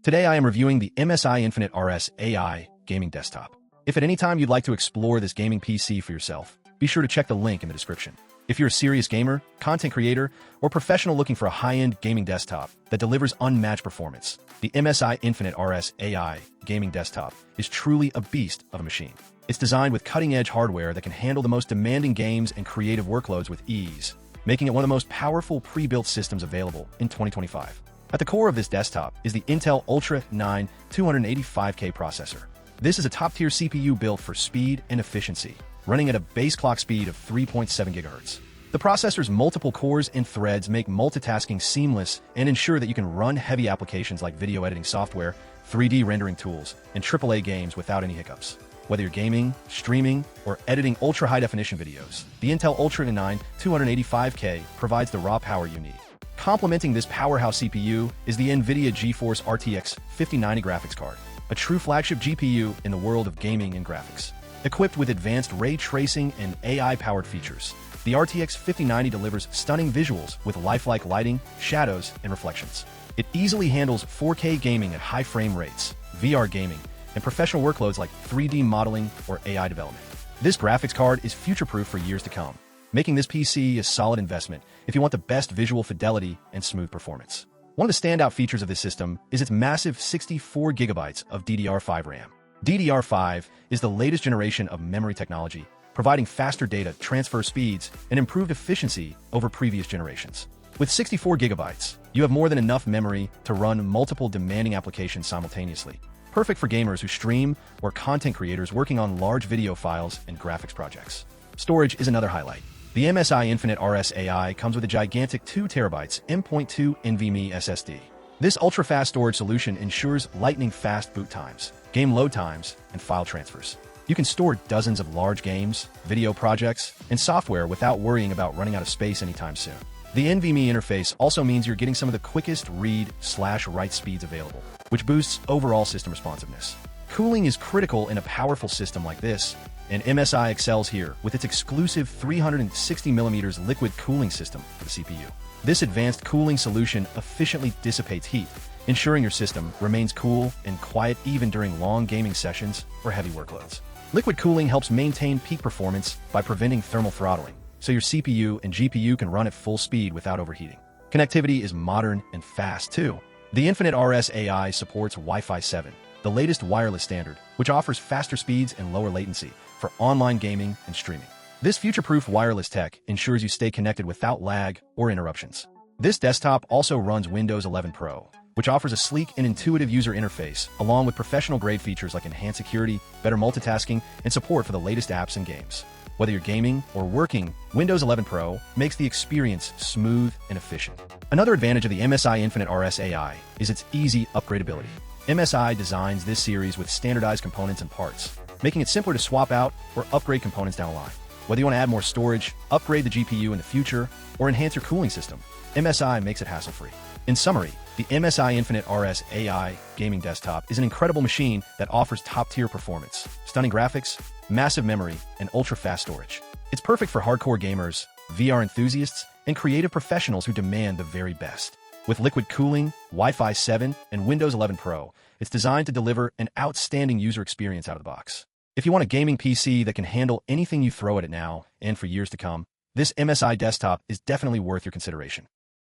Today I am reviewing the MSI Infinite RS AI gaming desktop. If at any time you'd like to explore this gaming PC for yourself, be sure to check the link in the description. If you're a serious gamer, content creator, or professional looking for a high-end gaming desktop that delivers unmatched performance, the MSI Infinite RS AI gaming desktop is truly a beast of a machine. It's designed with cutting-edge hardware that can handle the most demanding games and creative workloads with ease, making it one of the most powerful pre-built systems available in 2025. At the core of this desktop is the Intel Ultra 9 285K processor. This is a top-tier CPU built for speed and efficiency, running at a base clock speed of 3.7 GHz. The processor's multiple cores and threads make multitasking seamless and ensure that you can run heavy applications like video editing software, 3D rendering tools, and AAA games without any hiccups. Whether you're gaming, streaming, or editing ultra-high-definition videos, the Intel Ultra 9 285K provides the raw power you need. Complementing this powerhouse CPU is the NVIDIA GeForce RTX 5090 graphics card, a true flagship GPU in the world of gaming and graphics. Equipped with advanced ray tracing and AI-powered features, the RTX 5090 delivers stunning visuals with lifelike lighting, shadows, and reflections. It easily handles 4K gaming at high frame rates, VR gaming, and professional workloads like 3D modeling or AI development. This graphics card is future-proof for years to come, making this PC a solid investment if you want the best visual fidelity and smooth performance. One of the standout features of this system is its massive 64GB of DDR5 RAM. DDR5 is the latest generation of memory technology, providing faster data transfer speeds and improved efficiency over previous generations. With 64GB, you have more than enough memory to run multiple demanding applications simultaneously, perfect for gamers who stream or content creators working on large video files and graphics projects. Storage is another highlight. The MSI Infinite RS AI comes with a gigantic 2TB M.2 NVMe SSD. This ultra-fast storage solution ensures lightning-fast boot times, game load times, and file transfers. You can store dozens of large games, video projects, and software without worrying about running out of space anytime soon. The NVMe interface also means you're getting some of the quickest read/write speeds available, which boosts overall system responsiveness. Cooling is critical in a powerful system like this, and MSI excels here with its exclusive 360mm liquid cooling system for the CPU. This advanced cooling solution efficiently dissipates heat, ensuring your system remains cool and quiet even during long gaming sessions or heavy workloads. Liquid cooling helps maintain peak performance by preventing thermal throttling, so your CPU and GPU can run at full speed without overheating. Connectivity is modern and fast too. The Infinite RS AI supports Wi-Fi 7, the latest wireless standard, which offers faster speeds and lower latency for online gaming and streaming. This future-proof wireless tech ensures you stay connected without lag or interruptions. This desktop also runs Windows 11 Pro, which offers a sleek and intuitive user interface, along with professional-grade features like enhanced security, better multitasking, and support for the latest apps and games. Whether you're gaming or working, Windows 11 Pro makes the experience smooth and efficient. Another advantage of the MSI Infinite RS AI is its easy upgradability. MSI designs this series with standardized components and parts, making it simpler to swap out or upgrade components down the line. Whether you want to add more storage, upgrade the GPU in the future, or enhance your cooling system, MSI makes it hassle-free. In summary, the MSI Infinite RS AI gaming desktop is an incredible machine that offers top-tier performance, stunning graphics, massive memory, and ultra-fast storage. It's perfect for hardcore gamers, VR enthusiasts, and creative professionals who demand the very best. With liquid cooling, Wi-Fi 7, and Windows 11 Pro, it's designed to deliver an outstanding user experience out of the box. If you want a gaming PC that can handle anything you throw at it now and for years to come, this MSI desktop is definitely worth your consideration.